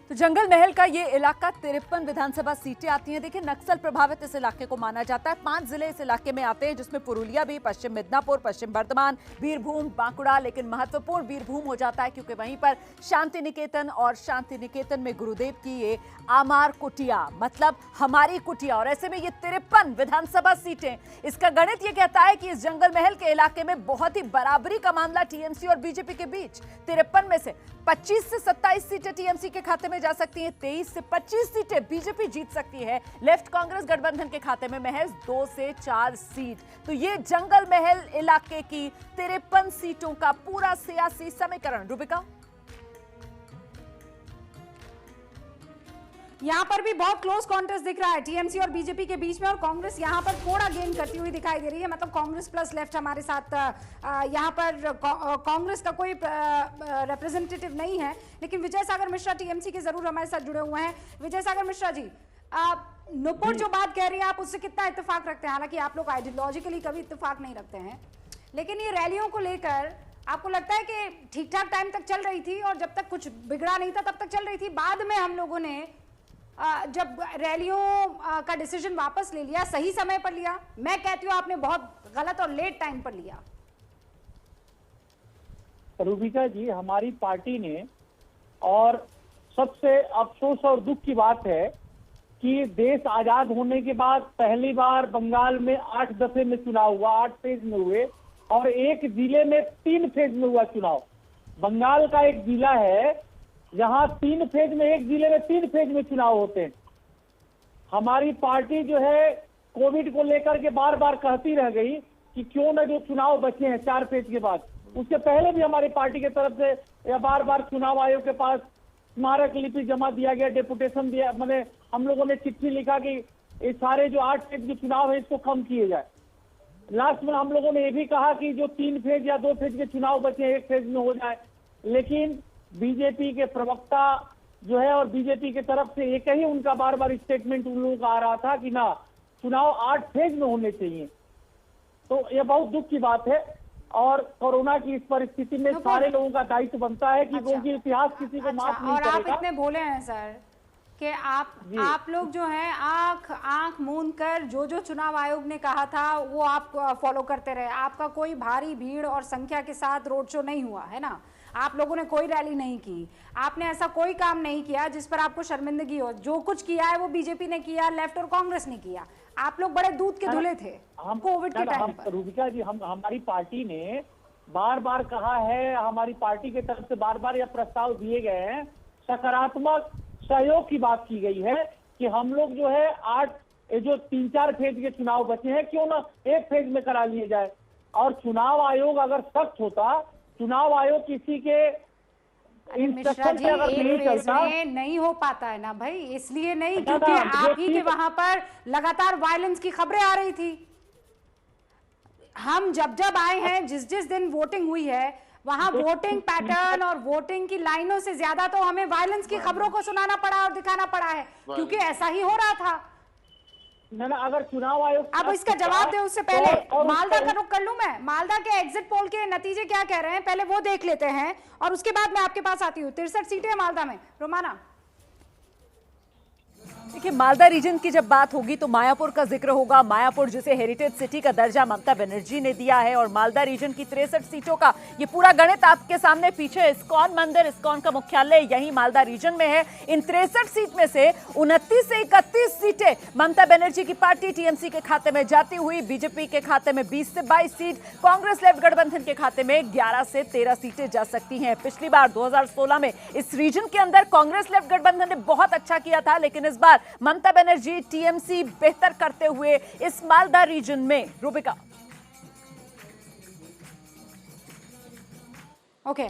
तो जंगल महल का ये इलाका 53 विधानसभा सीटें आती हैं। देखिए, नक्सल प्रभावित इस इलाके को माना जाता है। 5 जिले इस इलाके में आते हैं, जिसमें पुरुलिया भी, पश्चिम मिदनापुर, पश्चिम बर्धमान, बीरभूम, बांकुड़ा। लेकिन महत्वपूर्ण बीरभूम हो जाता है क्योंकि वहीं पर शांति निकेतन और शांति निकेतन में गुरुदेव की ये आमार कुटिया, मतलब हमारी कुटिया। और ऐसे में ये 53 विधानसभा सीटें, इसका गणित ये कहता है कि इस जंगल महल के इलाके में बहुत ही बराबरी का मामला टीएमसी और बीजेपी के बीच। 53 में से 25 से 27 सीटें टीएमसी के खाते में जा सकती हैं, 23 से 25 सीटें बीजेपी जीत सकती है। लेफ्ट कांग्रेस गठबंधन के खाते में महज 2 से 4 सीट। तो ये जंगल महल इलाके की 53 सीटों का पूरा सियासी समीकरण। रूबिका, यहाँ पर भी बहुत क्लोज कॉन्टेस्ट दिख रहा है टीएमसी और बीजेपी के बीच में, और कांग्रेस यहाँ पर थोड़ा गेन करती हुई दिखाई दे रही है। मतलब कांग्रेस प्लस लेफ्ट हमारे साथ यहाँ पर कांग्रेस का कोई रिप्रेजेंटेटिव नहीं है, लेकिन विजय सागर मिश्रा टीएमसी के जरूर हमारे साथ जुड़े हुए हैं। विजय सागर मिश्रा जी, नुपुर जो बात कह रही है आप उससे कितना इत्तेफाक रखते हैं? हालांकि आप लोग आइडियोलॉजिकली कभी इत्तेफाक नहीं रखते हैं, लेकिन ये रैलियों को लेकर आपको लगता है कि ठीक ठाक टाइम तक चल रही थी और जब तक कुछ बिगड़ा नहीं था तब तक चल रही थी? बाद में हम लोगों ने जब रैलियों का डिसीजन वापस ले लिया, सही समय पर लिया? मैं कहती हूँ आपने बहुत गलत और लेट टाइम पर लिया। रूबिका जी, हमारी पार्टी ने, और सबसे अफसोस और दुख की बात है कि देश आजाद होने के बाद पहली बार बंगाल में 8 दफे में चुनाव हुआ, 8 फेज में हुए, और एक जिले में 3 फेज में हुआ चुनाव। बंगाल का एक जिला है जहां 3 फेज में, एक जिले में 3 फेज में चुनाव होते हैं। हमारी पार्टी जो है कोविड को लेकर के बार बार कहती रह गई कि क्यों न जो चुनाव बचे हैं 4 फेज के बाद। उसके पहले भी हमारी पार्टी की तरफ से या बार बार चुनाव आयोग के पास स्मारक लिपि जमा दिया गया, डेपुटेशन दिया, मैंने हम लोगों ने चिट्ठी लिखा कि ये सारे जो 8 फेज के चुनाव है इसको कम किए जाए। लास्ट में हम लोगों ने ये भी कहा कि जो 3 फेज या 2 फेज के चुनाव बचे 1 फेज में हो जाए, लेकिन बीजेपी के प्रवक्ता जो है और बीजेपी की तरफ से एक ही उनका बार बार स्टेटमेंट उन लोगों का आ रहा था कि ना, चुनाव 8 फेज में होने चाहिए। तो ये बहुत दुख की बात है, और कोरोना की इस परिस्थिति में सारे लोगों का दायित्व बनता है कि क्योंकि इतिहास किसी को माफ नहीं करेगा। और आप इतने बोले हैं सर कि आप लोग जो है आंख मूंद कर जो चुनाव आयोग ने कहा था वो आप फॉलो करते रहे। आपका कोई भारी भीड़ और संख्या के साथ रोड शो नहीं हुआ है ना, आप लोगों ने कोई रैली नहीं की, आपने ऐसा कोई काम नहीं किया जिस पर आपको शर्मिंदगी हो। जो कुछ किया है वो बीजेपी ने किया, लेफ्ट और कांग्रेस ने किया। आप लोग बड़े दूध के धुले थे हम कोविड के टाइम पर। रूबिका जी, हमारी पार्टी ने बार बार कहा है, हमारी पार्टी की तरफ से बार बार यह प्रस्ताव दिए गए हैं, सकारात्मक सहयोग की बात की गई है कि हम लोग जो है 8 जो 3-4 फेज के चुनाव बचे हैं क्यों ना 1 फेज में करा लिए जाए। और चुनाव आयोग अगर सख्त होता, चुनाव आयोग किसी के मिश्रा जी एक फेज में नहीं हो पाता है ना भाई, इसलिए नहीं क्योंकि आप ही के वहां पर लगातार वायलेंस की खबरें आ रही थी। हम जब आए हैं, जिस दिन वोटिंग हुई है वहां वोटिंग पैटर्न और वोटिंग की लाइनों से ज्यादा तो हमें वायलेंस की खबरों को सुनाना पड़ा और दिखाना पड़ा है, क्योंकि ऐसा ही हो रहा था ना। अगर चुनाव आयोग अब इसका जवाब दे उससे पहले मालदा का रुख कर लूं मैं। मालदा के एग्जिट पोल के नतीजे क्या कह रहे हैं पहले वो देख लेते हैं और उसके बाद मैं आपके पास आती हूँ। 63 सीटें हैं मालदा में। रोमाना, देखिए, मालदा रीजन की जब बात होगी तो मायापुर का जिक्र होगा। मायापुर जिसे हेरिटेज सिटी का दर्जा ममता बनर्जी ने दिया है, और मालदा रीजन की 63 सीटों का ये पूरा गणित आपके सामने। पीछे इस्कॉन मंदिर, इस्कॉन का मुख्यालय यही मालदा रीजन में है। इन 63 सीट में से 29 से 31 सीटें ममता बनर्जी की पार्टी टीएमसी के खाते में जाती हुई, बीजेपी के खाते में 20 से 22 सीट, कांग्रेस लेफ्ट गठबंधन के खाते में 11 से 13 सीटें जा सकती हैं। पिछली बार 2016 में इस रीजन के अंदर कांग्रेस लेफ्ट गठबंधन ने बहुत अच्छा किया था, लेकिन इस बार ममता बनर्जी टीएमसी बेहतर करते हुए इस मालदा रीजन में। रूबिका, ओके,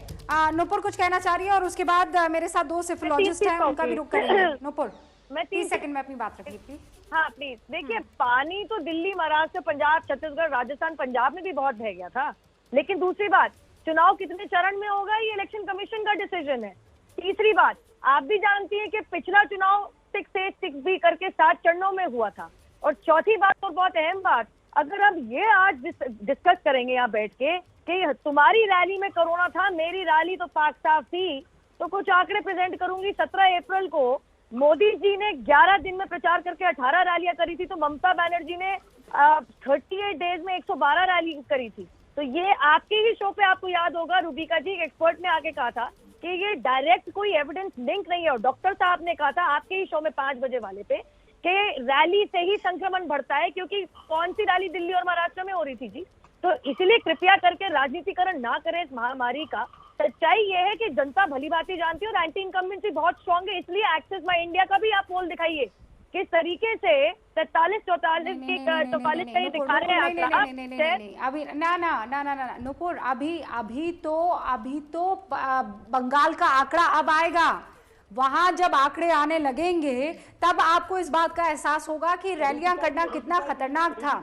नुपुर कुछ कहना चाह रही है और उसके बाद मेरे साथ दो सेफोलॉजिस्ट हैं, उनका भी रुख करेंगे। नुपुर, मैं 30 सेकंड में अपनी बात रखिए प्लीज। हाँ प्लीज। देखिए, पानी तो दिल्ली, महाराष्ट्र, पंजाब, छत्तीसगढ़, राजस्थान, पंजाब में भी बहुत बह गया था, लेकिन दूसरी बात, चुनाव कितने चरण में होगा ये इलेक्शन कमीशन का डिसीजन है। तीसरी बात, आप भी जानती हैं कि पिछला चुनाव 6A 6B करके 7 चरणों में हुआ था। और चौथी बात और बहुत अहम बात, अगर हम ये आज डिस्कस करेंगे यहाँ बैठ के कि तुम्हारी रैली में कोरोना था, मेरी रैली तो पाक साफ थी, तो कुछ आंकड़े प्रेजेंट करूंगी। 17 अप्रैल को मोदी जी ने 11 दिन में प्रचार करके 18 रैलियां करी थी, तो ममता बनर्जी ने 38 डेज में 112 रैली करी थी। तो ये आपके ही शो पे आपको याद होगा, रूबिका जी, एक एक्सपर्ट ने आके कहा था कि ये डायरेक्ट कोई एविडेंस लिंक नहीं है, और डॉक्टर साहब ने कहा था आपके ही शो में 5 बजे वाले पे कि रैली से ही संक्रमण बढ़ता है, क्योंकि कौन सी रैली दिल्ली और महाराष्ट्र में हो रही थी जी। तो इसलिए कृपया करके राजनीतिकरण ना करें इस महामारी का। सच्चाई ये है कि जनता भली भांति जानती है और एंटी इनकम्बेंसी बहुत स्ट्रांग है। इसलिए एक्सेस माई इंडिया का भी आप पोल दिखाइए किस तरीके से 43-44 के 44 का ये दिखा रहे हैं। अभी ना नुपुर, अभी तो बंगाल का आंकड़ा अब आएगा। वहां जब आंकड़े आने लगेंगे तब आपको इस बात का एहसास होगा कि रैलियां करना कितना खतरनाक था।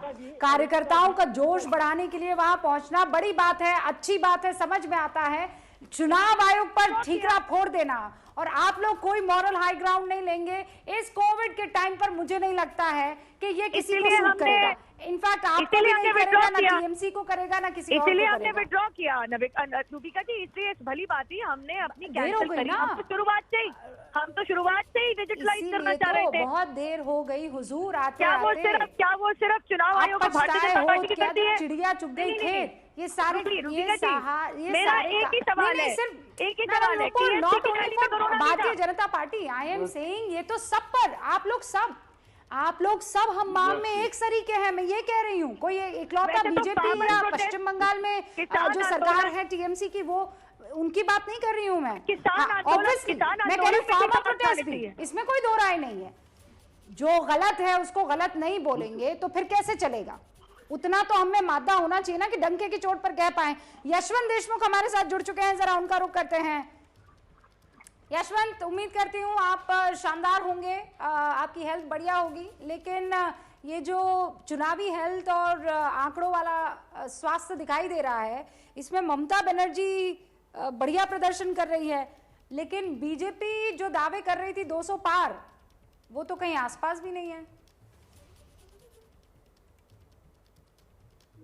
कार्यकर्ताओं का जोश बढ़ाने के लिए वहां पहुंचना बड़ी बात है, अच्छी बात है, समझ में आता है। चुनाव आयोग पर ठीकरा फोड़ देना और आप लोग कोई मॉरल हाई ग्राउंड नहीं लेंगे इस कोविड के टाइम पर, मुझे नहीं लगता है कि ये किसी को सूट करेगा। इनफैक्ट आपको भी नहीं करेगा, ना टीएमसी को करेगा, ना किसी और को इसलिए करेगा। हमने विड्रॉ किया रूबिका जी। इसलिए भली बात ही हमने अपनी कैंसिल करी। हम तो शुरुआत से ही डिजिटलाइज करना चाह रहे थे। बहुत देर हो गई हुजूर आते क्या वो सिर्फ चुनाव आयोग भारतीय जनता पार्टी की करती है? चिड़िया चुग गई खेत। ये सारे मेरा एक ही सवाल है, एक ही सवाल है कि Bharatiya Janata party, I am saying, ये तो सब पर आप लोग सब हम माम में एक सरीके हैं। मैं ये कह रही हूँ, कोई इकलौता बीजेपी या पश्चिम बंगाल में जो सरकार है टीएमसी की, वो उनकी बात नहीं कर रही हूँ मैं। ऑब्वियसली मैं कह रही हूँ फार्मर प्रोटेस्ट भी, इसमें कोई दो राय नहीं है। जो गलत है उसको गलत नहीं बोलेंगे तो फिर कैसे चलेगा? उतना तो हमें मादा होना चाहिए ना कि डंके की चोट पर कह पाए। यशवंत देशमुख हमारे साथ जुड़ चुके हैं, जरा उनका रुख करते हैं। यशवंत, उम्मीद करती हूँ आप शानदार होंगे, आपकी हेल्थ बढ़िया होगी, लेकिन ये जो चुनावी हेल्थ और आंकड़ों वाला स्वास्थ्य दिखाई दे रहा है, इसमें ममता बनर्जी बढ़िया प्रदर्शन कर रही है, लेकिन बीजेपी जो दावे कर रही थी 200 पार, वो तो कहीं आसपास भी नहीं है।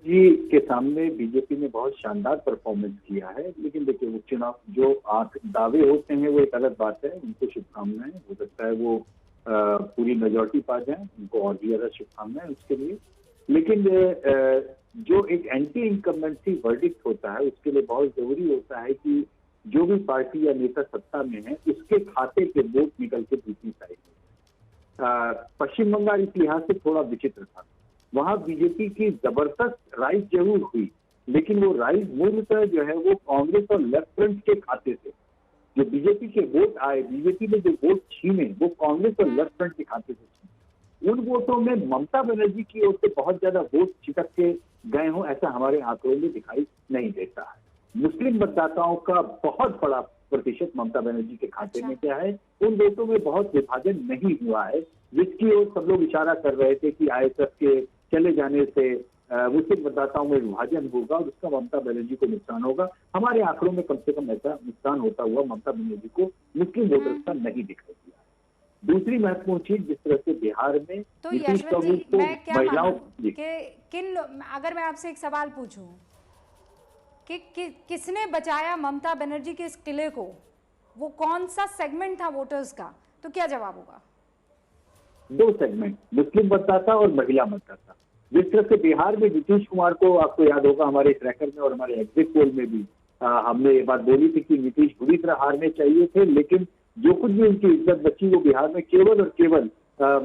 जी के सामने बीजेपी ने बहुत शानदार परफॉर्मेंस किया है, लेकिन देखिए उपचुनाव जो दावे होते हैं वो एक अलग बात है। उनको शुभकामनाएं, हो सकता है वो पूरी मेजॉरिटी पा जाए, उनको और भी ज्यादा शुभकामनाएं उसके लिए। लेकिन जो एक एंटी इनकम्बेंसी वर्डिक्ट होता है, उसके लिए बहुत जरूरी होता है कि जो भी पार्टी या नेता सत्ता में है उसके खाते के वोट निकल के दूसरी साइड में। पश्चिम बंगाल इस लिहाज से थोड़ा विचित्र था। वहां बीजेपी की जबरदस्त राइज जरूर हुई, लेकिन वो राइज मूलतः जो है वो कांग्रेस और लेफ्ट फ्रंट के खाते से जो बीजेपी के वोट आए, बीजेपी ने जो वोट छीने वो कांग्रेस और लेफ्ट फ्रंट के खाते से छीने। उन वोटों में ममता बनर्जी की ओर से बहुत ज्यादा वोट छिटक के गए हों, ऐसा हमारे आंकड़ों में दिखाई नहीं देता है। मुस्लिम मतदाताओं का बहुत बड़ा प्रतिशत ममता बनर्जी के खाते में क्या है, उन वोटों में बहुत विभाजन नहीं हुआ है, जिसकी ओर सब लोग इशारा कर रहे थे कि आईएसएफ के चले जाने से मुस्लिम मतदाताओं में विभाजन होगा और उसका ममता बनर्जी को नुकसान होगा। हमारे आंकड़ों में कम से कम ऐसा नुकसान होता हुआ ममता बनर्जी को मुस्लिम वोटर्स का नहीं दिखाई दिया। दूसरी महत्वपूर्ण चीज, जिस तरह से बिहार में तो यशवंत जी, मैं क्या महिलाओं किन, अगर मैं आपसे एक सवाल पूछूं कि किसने बचाया ममता बनर्जी के इस किले को, वो कौन सा सेगमेंट था वोटर्स का, तो क्या जवाब होगा? 2 सेगमेंट, मुस्लिम मतदाता और महिला मतदाता। जिस तरह से बिहार में नीतीश कुमार को, आपको याद होगा हमारे ट्रैकर में और हमारे एग्जिट पोल में भी हमने ये बात बोली थी कि नीतीश बुरी तरह हारने चाहिए थे, लेकिन जो कुछ भी उनकी इज्जत बची वो बिहार में केवल और केवल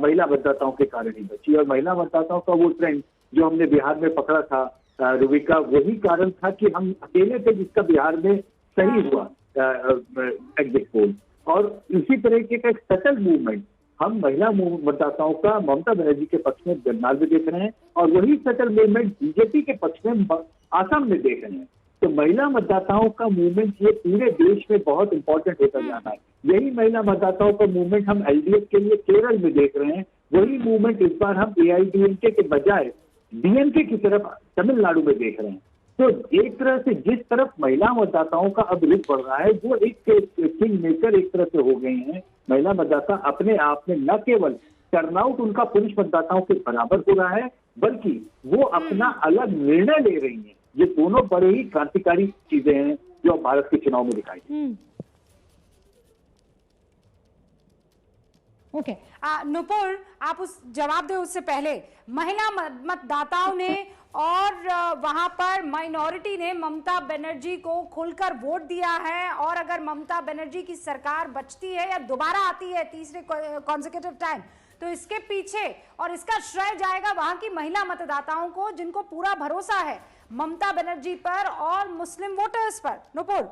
महिला मतदाताओं के कारण ही बची। और महिला मतदाताओं का वो ट्रेंड जो हमने बिहार में पकड़ा था रूबिका, वही कारण था कि हम अकेले थे जिसका बिहार में सही हुआ एग्जिट पोल। और इसी तरीके का एक सटल मूवमेंट हम महिला मतदाताओं का ममता बनर्जी के पक्ष में बंगाल में देख रहे हैं, और वही सटल मूवमेंट बीजेपी के पक्ष में आसाम में देख रहे हैं। तो महिला मतदाताओं का मूवमेंट ये पूरे देश में बहुत इंपॉर्टेंट होता जा रहा है। यही महिला मतदाताओं का मूवमेंट हम एलडीएफ के लिए केरल में देख रहे हैं, वही मूवमेंट इस बार हम एआईडीएमके के बजाय डीएमके की तरफ तमिलनाडु में देख रहे हैं। तो एक तरह से जिस तरफ महिला मतदाताओं का अब रुख बढ़ रहा है, वो एक किंग मेकर एक तरह से हो गए हैं। महिला मतदाता अपने आप में न केवल टर्नआउट उनका पुरुष मतदाताओं के बराबर हो रहा है, बल्कि वो अपना अलग निर्णय ले रही हैं। ये दोनों बड़े ही क्रांतिकारी चीजें हैं जो भारत के चुनाव में दिखाई दी। ओके, नुपुर आप उस जवाब दे उससे पहले महिला मतदाताओं ने और वहां पर माइनॉरिटी ने ममता बनर्जी को खुलकर वोट दिया है, और अगर ममता बनर्जी की सरकार बचती है या दोबारा आती है तीसरे कॉन्सेक्यूटिव टाइम, तो इसके पीछे और इसका श्रेय जाएगा वहां की महिला मतदाताओं को, जिनको पूरा भरोसा है ममता बनर्जी पर और मुस्लिम वोटर्स पर। नुपुर,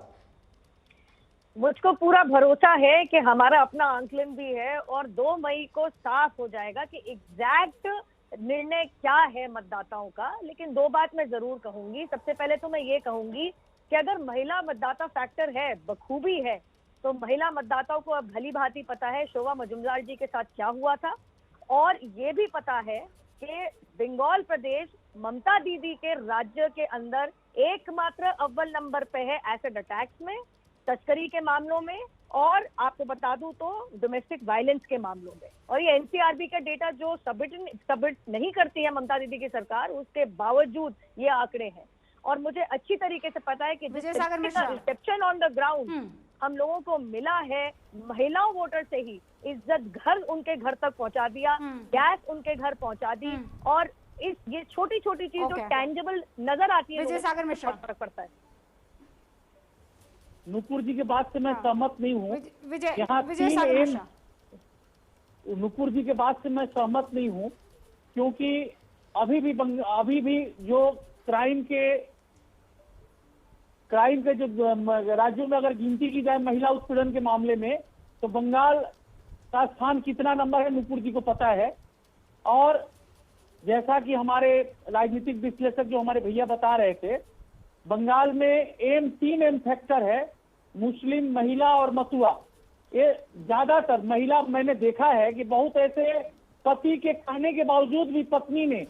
मुझको पूरा भरोसा है कि हमारा अपना आंकलन भी है और 2 मई को साफ हो जाएगा कि एग्जैक्ट निर्णय क्या है मतदाताओं का। लेकिन 2 बात मैं जरूर कहूंगी। सबसे पहले तो मैं ये कहूंगी कि अगर महिला मतदाता फैक्टर है, बखूबी है, तो महिला मतदाताओं को अब भली भांति पता है शोभा मजुमदार जी के साथ क्या हुआ था, और ये भी पता है कि बंगाल प्रदेश ममता दीदी के राज्य के अंदर एकमात्र अव्वल नंबर पे है एसिड अटैक्स में, तस्करी के मामलों में, और आपको बता दूं तो डोमेस्टिक वायलेंस के मामलों में। और ये एनसीआरबी का डेटा जो सबमिट नहीं करती है ममता दीदी की सरकार, उसके बावजूद ये आंकड़े हैं। और मुझे अच्छी तरीके से पता है कि रिसेप्शन ऑन द ग्राउंड हम लोगों को मिला है, महिलाओं वोटर से ही इज्जत घर उनके घर तक पहुंचा दिया, गैस उनके घर पहुंचा दी, और ये छोटी छोटी चीज जो टेंजिबल नजर आती है, विजय सागर मिश्रा, फर्क पड़ता है। नुपुर जी के बात से मैं सहमत नहीं हूँ। विजय सागर मिश्रा, नुपुर जी के बात से मैं सहमत नहीं हूँ, क्योंकि अभी भी जो क्राइम के जो राज्यों में अगर गिनती की जाए महिला उत्पीड़न के मामले में, तो बंगाल का स्थान कितना नंबर है नुपुर जी को पता है। और जैसा कि हमारे राजनीतिक विश्लेषक जो हमारे भैया बता रहे थे, बंगाल में 3 एम फैक्टर है, मुस्लिम, महिला और मसुआ। ये ज्यादातर महिला, मैंने देखा है कि बहुत ऐसे पति के कहने के बावजूद भी पत्नी ने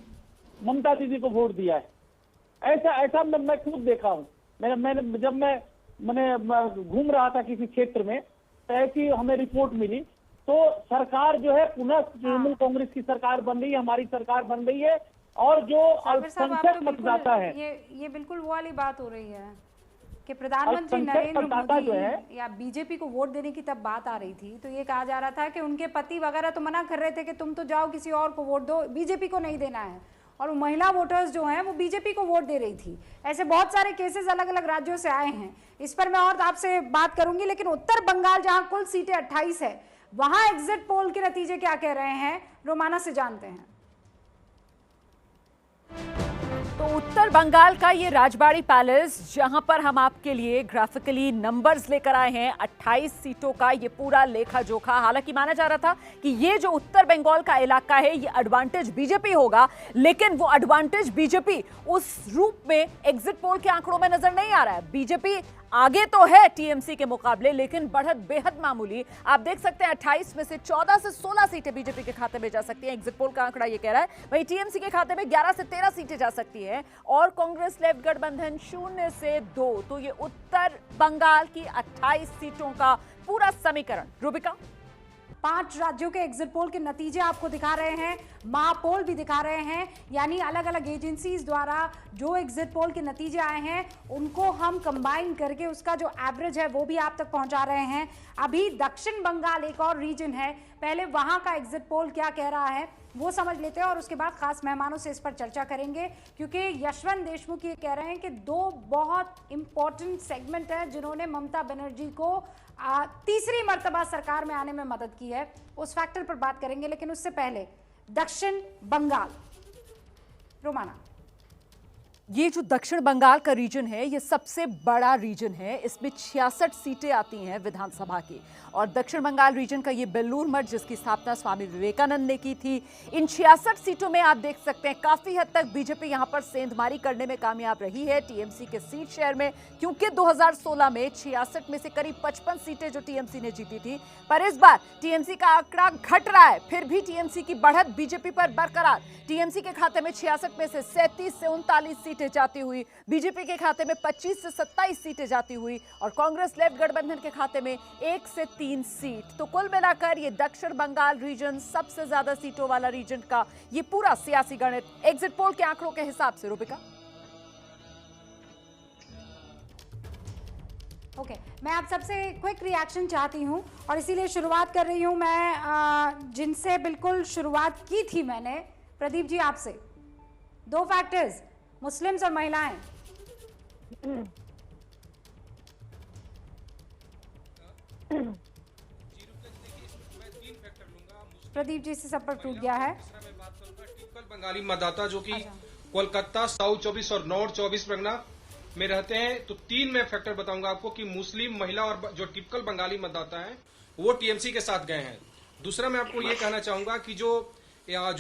ममता दीदी को वोट दिया है। ऐसा मैं खुद देखा हूँ। जब मैंने घूम रहा था किसी क्षेत्र में, तो ऐसी हमें रिपोर्ट मिली। तो सरकार जो है पुनः तृणमूल कांग्रेस की सरकार बन रही है, हमारी सरकार बन रही है, और जो अल्पसंख्यक मतदाता है, ये बिल्कुल वो वाली बात हो रही है कि प्रधानमंत्री नरेंद्र मोदी या बीजेपी को वोट देने की तब बात आ रही थी, तो ये कहा जा रहा था कि उनके पति वगैरह तो मना कर रहे थे कि तुम तो जाओ किसी और को वोट दो, बीजेपी को नहीं देना है, और महिला वोटर्स जो हैं वो बीजेपी को वोट दे रही थी। ऐसे बहुत सारे केसेस अलग अलग राज्यों से आए हैं, इस पर मैं और आपसे बात करूंगी। लेकिन उत्तर बंगाल, जहां कुल सीटें 28 है, वहां एग्जिट पोल के नतीजे क्या कह रहे हैं, रोमाना से जानते हैं। तो उत्तर बंगाल का ये राजबाड़ी पैलेस, जहां पर हम आपके लिए ग्राफिकली नंबर्स लेकर आए हैं, 28 सीटों का ये पूरा लेखा जोखा। हालांकि माना जा रहा था कि ये जो उत्तर बंगाल का इलाका है, ये एडवांटेज बीजेपी होगा, लेकिन वो एडवांटेज बीजेपी उस रूप में एग्जिट पोल के आंकड़ों में नजर नहीं आ रहा है। बीजेपी आगे तो है टीएमसी के मुकाबले, लेकिन बढ़त बेहद मामूली। आप देख सकते हैं 28 में से 14 से 16 सीटें बीजेपी के खाते में जा सकती हैं, एग्जिट पोल का आंकड़ा ये कह रहा है। वहीं टीएमसी के खाते में 11 से 13 सीटें जा सकती हैं, और कांग्रेस लेफ्ट गठबंधन 0 से 2। तो ये उत्तर बंगाल की 28 सीटों का पूरा समीकरण। रूबिका, 5 राज्यों के एग्जिट पोल के नतीजे आपको दिखा रहे हैं, महापोल भी दिखा रहे हैं, यानी अलग अलग एजेंसीज द्वारा जो एग्जिट पोल के नतीजे आए हैं उनको हम कंबाइन करके उसका जो एवरेज है वो भी आप तक पहुंचा रहे हैं। अभी दक्षिण बंगाल एक और रीजन है, पहले वहां का एग्जिट पोल क्या कह रहा है वो समझ लेते हैं, और उसके बाद खास मेहमानों से इस पर चर्चा करेंगे, क्योंकि यशवंत देशमुख ये कह रहे हैं कि 2 बहुत इंपॉर्टेंट सेगमेंट है जिन्होंने ममता बनर्जी को तीसरी मर्तबा सरकार में आने में मदद की है, उस फैक्टर पर बात करेंगे। लेकिन उससे पहले दक्षिण बंगाल, रोमाना। ये जो दक्षिण बंगाल का रीजन है ये सबसे बड़ा रीजन है। इसमें 66 सीटें आती हैं विधानसभा की और दक्षिण बंगाल रीजन का ये बेल्लूर मठ जिसकी स्थापना स्वामी विवेकानंद ने की थी। इन 66 सीटों में आप देख सकते हैं काफी हद तक बीजेपी यहां पर सेंधमारी करने में कामयाब रही है टीएमसी के सीट शेयर में, क्योंकि 2016 में 66 में से करीब 55 सीटें जो टीएमसी ने जीती थी। पर इस बार टीएमसी का आंकड़ा घट रहा है, फिर भी टीएमसी की बढ़त बीजेपी पर बरकरार। टीएमसी के खाते में 66 में से 37 से 39 सीटें जाती हुई, बीजेपी के खाते में 25 से 27 सीटें जाती हुई और कांग्रेस लेफ्ट गठबंधन के खाते में 1 से 3 सीट। तो कुल मिलाकर ये दक्षिण बंगाल रीजन सबसे ज्यादा सीटों वाला रीजन का ये पूरा सियासी गणित एग्जिट पोल के आंकड़ों के हिसाब से। रूबिका, ओके, मैं आप सबसे क्विक रिएक्शन चाहती हूं और इसीलिए शुरुआत कर रही हूं मैं जिनसे बिल्कुल शुरुआत की थी मैंने। प्रदीप जी, आपसे 2 फैक्टर्स, मुस्लिम्स और महिलाएं। प्रदीप जी से संपर्क टूट गया है। टिपिकल बंगाली मतदाता जो कि कोलकाता, साउथ 24 और नॉर्थ 24 परगना में रहते हैं, तो 3 मैं फैक्टर बताऊंगा आपको कि मुस्लिम, महिला और जो टिपिकल बंगाली मतदाता हैं वो टीएमसी के साथ गए हैं। दूसरा मैं आपको ये कहना चाहूंगा कि जो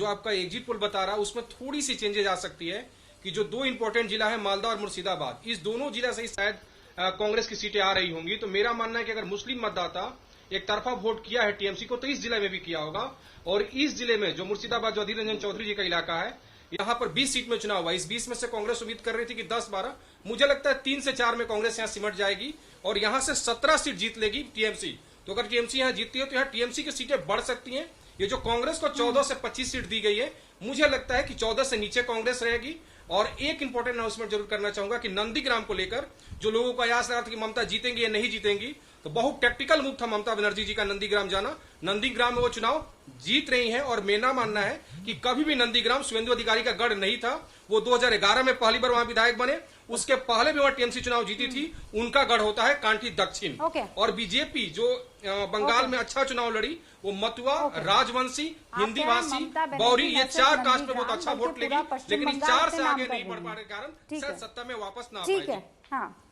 आपका एग्जिट पोल बता रहा है उसमें थोड़ी सी चेंजेज आ सकती है कि जो 2 इंपॉर्टेंट जिला है मालदा और मुर्शिदाबाद, इस दोनों जिला से ही शायद कांग्रेस की सीटें आ रही होंगी। तो मेरा मानना है कि अगर मुस्लिम मतदाता एक तरफा वोट किया है टीएमसी को तो इस जिले में भी किया होगा। और इस जिले में जो मुर्शिदाबाद, जो अधीर रंजन चौधरी जी का इलाका है, यहाँ पर 20 सीट में चुनाव हुआ। इस 20 में से कांग्रेस उम्मीद कर रही थी कि 10-12, मुझे लगता है 3 से 4 में कांग्रेस यहाँ सिमट जाएगी और यहाँ से 17 सीट जीत लेगी टीएमसी। तो अगर टीएमसी यहाँ जीतती है तो यहाँ टीएमसी की सीटें बढ़ सकती हैं। ये जो कांग्रेस को 14 से 25 सीट दी गई है, मुझे लगता है कि 14 से नीचे कांग्रेस रहेगी। और एक इंपॉर्टेंट अनाउंसमेंट जरूर करना चाहूंगा कि नंदीग्राम को लेकर जो लोगों का आस रहा था कि ममता जीतेंगी या नहीं जीतेंगी, तो बहुत टैक्टिकल मूव था ममता बनर्जी जी का नंदीग्राम जाना। नंदीग्राम में वो चुनाव जीत रही हैं और मेरा मानना है कि कभी भी नंदीग्राम शुभेंदु अधिकारी का गढ़ नहीं था। वो 2011 में पहली बार वहां विधायक बने, उसके पहले भी वहां टीएमसी चुनाव जीती थी, उनका गढ़ होता है कांटी दक्षिण। और बीजेपी जो बंगाल में अच्छा चुनाव लड़ी, वो मतुआ, राजवंशी, हिंदी भाषी, बौरी, ये 4 कास्ट में बहुत अच्छा वोट लेगी, लेकिन इस 4 से आगे नहीं बढ़ पाने के कारण शायद सत्ता में वापस ना आ पाएगी। ठीक है, हाँ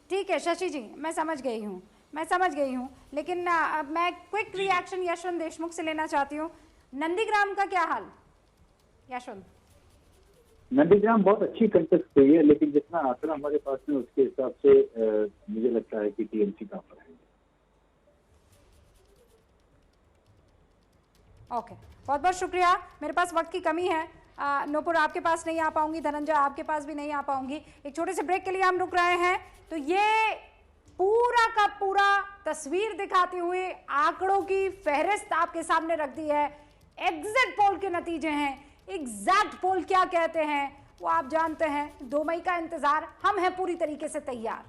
ठीक है शशि जी, मैं समझ गई हूँ, लेकिन मैं क्विक रिएक्शन यशवंत देशमुख से लेना चाहती हूँ। नंदीग्राम का क्या हाल यशवंत? नंदीग्राम बहुत अच्छी कंटेस्ट हुई है, लेकिन जितना आंकड़ा हमारे पास में उसके हिसाब से मुझे लगता है कि टीएमसी का पर है। ओके, बहुत बहुत शुक्रिया। मेरे पास वक्त की कमी है, नूपुर आपके पास नहीं आ पाऊंगी, धनंजय आपके पास भी नहीं आ पाऊंगी। एक छोटे से ब्रेक के लिए हम रुक रहे हैं। तो ये पूरा का पूरा तस्वीर दिखाते हुए आंकड़ों की फहरिस्त आपके सामने रख दी है। एग्जिट पोल के नतीजे हैं, एग्जैक्ट पोल क्या कहते हैं वो आप जानते हैं। 2 मई का इंतजार, हम हैं पूरी तरीके से तैयार।